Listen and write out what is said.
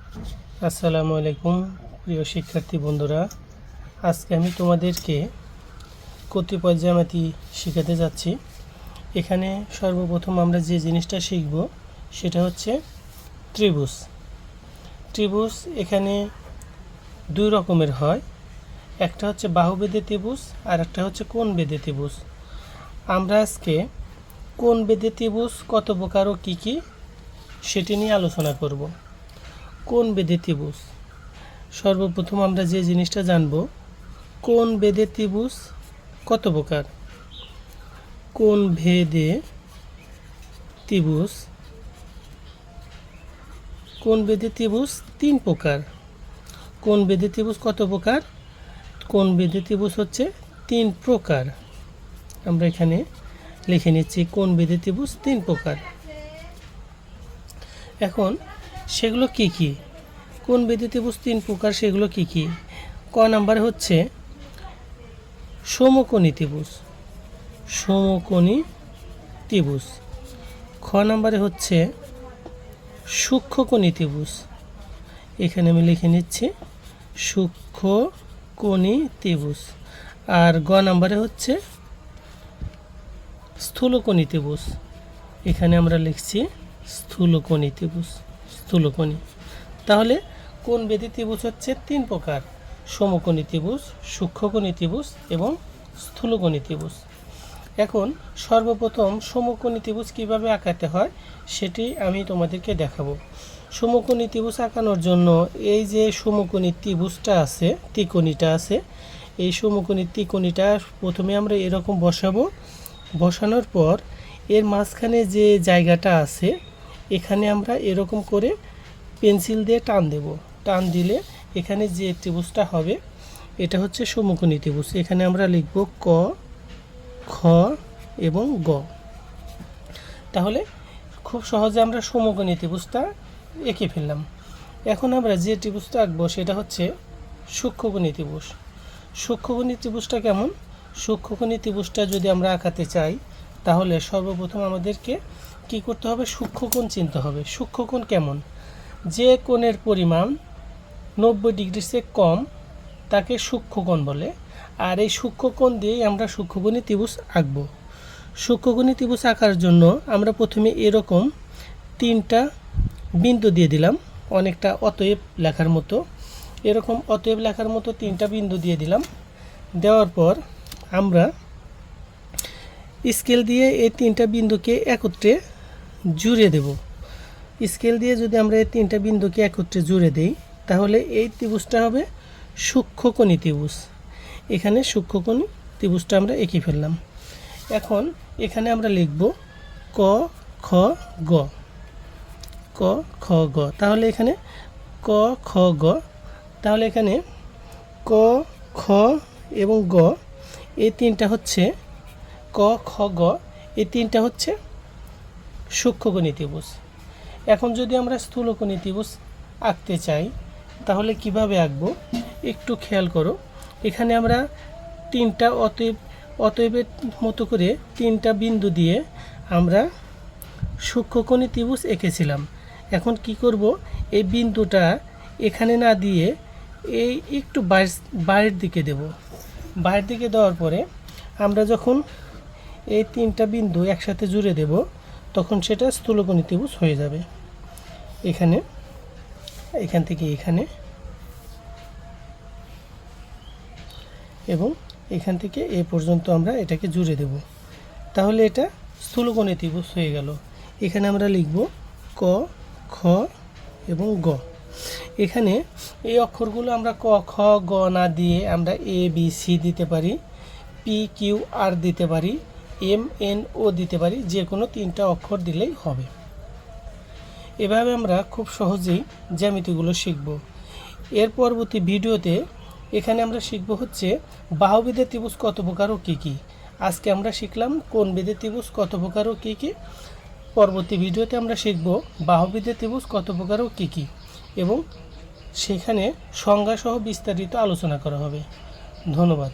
আসসালামু আলাইকুম প্রিয় শিক্ষার্থী বন্ধুরা, আজকে আমি তোমাদেরকে কতিপয় জ্যামিতি শেখাতে যাচ্ছি। এখানে সর্বপ্রথম আমরা যে জিনিসটা শিখব সেটা হচ্ছে ত্রিভুজ। ত্রিভুজ এখানে দুই রকমের হয়, একটা হচ্ছে বাহুবেধী ত্রিভুজ আর একটা হচ্ছে কোণবেধী ত্রিভুজ। আমরা আজকে কোণবেধী ত্রিভুজ কত প্রকার ও কী কী সেটি নিয়ে আলোচনা করব। কোণবেধী ত্রিভুজ, সর্বপ্রথম আমরা যে জিনিসটা জানব, কোণবেধী ত্রিভুজ কত প্রকার। কোণবেধী ত্রিভুজ তিন প্রকার। কোণবেধী ত্রিভুজ কত প্রকার? কোণবেধী ত্রিভুজ হচ্ছে তিন প্রকার। আমরা এখানে লিখে নিচ্ছি কোণবেধী ত্রিভুজ তিন প্রকার। এখন সেগুলো কি কি? কোণবেধী ত্রিভুজ তিন প্রকার, সেগুলো কি কি? ক নাম্বারে হচ্ছে সমকোণী ত্রিভুজ, সমকোণী ত্রিভুজ। খ নাম্বারে হচ্ছে সূক্ষ্মকোণী ত্রিভুজ, এখানে আমি লিখে নিচ্ছি সূক্ষ্মকোণী ত্রিভুজ। আর গ নাম্বারে হচ্ছে স্থূলকোণী ত্রিভুজ, এখানে আমরা লিখছি স্থূলকোণী ত্রিভুজ, স্থূলকোণী। তাহলে কোণবেধী ত্রিভুজ হচ্ছে তিন প্রকার: সমকোণী ত্রিভুজ, সূক্ষ্মকোণী ত্রিভুজ এবং স্থূলকোণী ত্রিভুজ। এখন সর্বপ্রথম সমকোণী ত্রিভুজ কীভাবে আঁকাতে হয় সেটি আমি তোমাদেরকে দেখাবো। সমকোণী ত্রিভুজ আঁকানোর জন্য এই যে সমকোণী ত্রিভুজটা আছে, ত্রিকোণীটা আছে, এই সমকোণী ত্রিকোণীটা প্রথমে আমরা এরকম বসাবো। বসানোর পর এর মাঝখানে যে জায়গাটা আছে এখানে আমরা এরকম করে পেন্সিল দিয়ে টান দেব। টান দিলে এখানে যে ত্রিভুজটা হবে এটা হচ্ছে সমকোণী ত্রিভুজ। এখানে আমরা লিখব ক, খ এবং গ। তাহলে খুব সহজে আমরা সমকোণী ত্রিভুজটা এঁকে ফেললাম। এখন আমরা যে ত্রিভুজটা আঁকবো সেটা হচ্ছে সূক্ষ্মকোণী ত্রিভুজ। সূক্ষ্মকোণী ত্রিভুজটা কেমন? সূক্ষ্মকোণী ত্রিভুজটা যদি আমরা আঁকাতে চাই তাহলে সর্বপ্রথম আমাদেরকে কি করতে হবে? সূক্ষ্মকোণ চিনতে হবে। সূক্ষ্মকোণ কেমন? যে কোণের পরিমাণ 90 ডিগ্রির চেয়ে কম তাকে সূক্ষ্মকোণ বলে। আর এই সূক্ষ্মকোণ দিয়েই আমরা সূক্ষ্মকোণী ত্রিভুজ আঁকব। সূক্ষ্মকোণী ত্রিভুজ আঁকার জন্য আমরা প্রথমে এরকম তিনটা বিন্দু দিয়ে দিলাম, অনেকটা অতএব লেখার মতো। এরকম অতএব লেখার মতো তিনটা বিন্দু দিয়ে দিলাম। দেওয়ার পর আমরা স্কেল দিয়ে এই তিনটা বিন্দুকে একত্রে জুড়ে দেব। স্কেল দিয়ে যদি আমরা এই তিনটা বিন্দুকে একত্রে জুড়ে দেই তাহলে এই ত্রিভুজটা হবে সূক্ষ্মকোণী ত্রিভুজ। এখানে সূক্ষ্মকোণী ত্রিভুজটা আমরা এঁকে ফেললাম। এখন এখানে আমরা লিখব ক, খ, গ, ক, খ, গ। তাহলে এখানে ক, খ, গ। তাহলে এখানে ক, খ এবং গ এই তিনটা হচ্ছে, ক, খ, গ এই তিনটা হচ্ছে সূক্ষ্মকোণী ত্রিভুজ। এখন যদি আমরা স্থূলকোণী ত্রিভুজ আঁকতে চাই তাহলে কিভাবে আঁকবো একটু খেয়াল করো। এখানে আমরা তিনটা অতএবের মতো করে তিনটা বিন্দু দিয়ে আমরা সূক্ষ্মকোণী ত্রিভুজ এঁকেছিলাম। এখন কি করব? এই বিন্দুটা এখানে না দিয়ে এই একটু বাইরের দিকে দেব। বাইরের দিকে দেওয়ার পরে আমরা যখন এই তিনটা বিন্দু একসাথে জুড়ে দেব তখন সেটা স্থূলকোণী ত্রিভুজ হয়ে যাবে। এখান থেকে এখানে এবং এখান থেকে এ পর্যন্ত আমরা এটাকে জুড়ে দেব। তাহলে এটা স্থূলকোণী ত্রিভুজ হয়ে গেল। এখানে আমরা লিখব ক, খ এবং গ। এখানে এই অক্ষরগুলো আমরা ক, খ, গ না দিয়ে আমরা এ, বি, সি দিতে পারি, পি, কিউ, আর দিতে পারি, এম, এন, ও দিতে পারি। যে কোনো তিনটা অক্ষর দিলেই হবে। এভাবে আমরা খুব সহজেই জ্যামিতিগুলো শিখব। এর পরবর্তী ভিডিওতে এখানে আমরা শিখব হচ্ছে বাহুবেধী ত্রিভুজ কত প্রকার ও কী কী। আজকে আমরা শিখলাম কোণবেধী ত্রিভুজ কত প্রকার ও কী কী। পরবর্তী ভিডিওতে আমরা শিখব বাহুবেধী ত্রিভুজ কত প্রকার ও কী কী, এবং সেখানে সংজ্ঞাসহ বিস্তারিত আলোচনা করা হবে। ধন্যবাদ।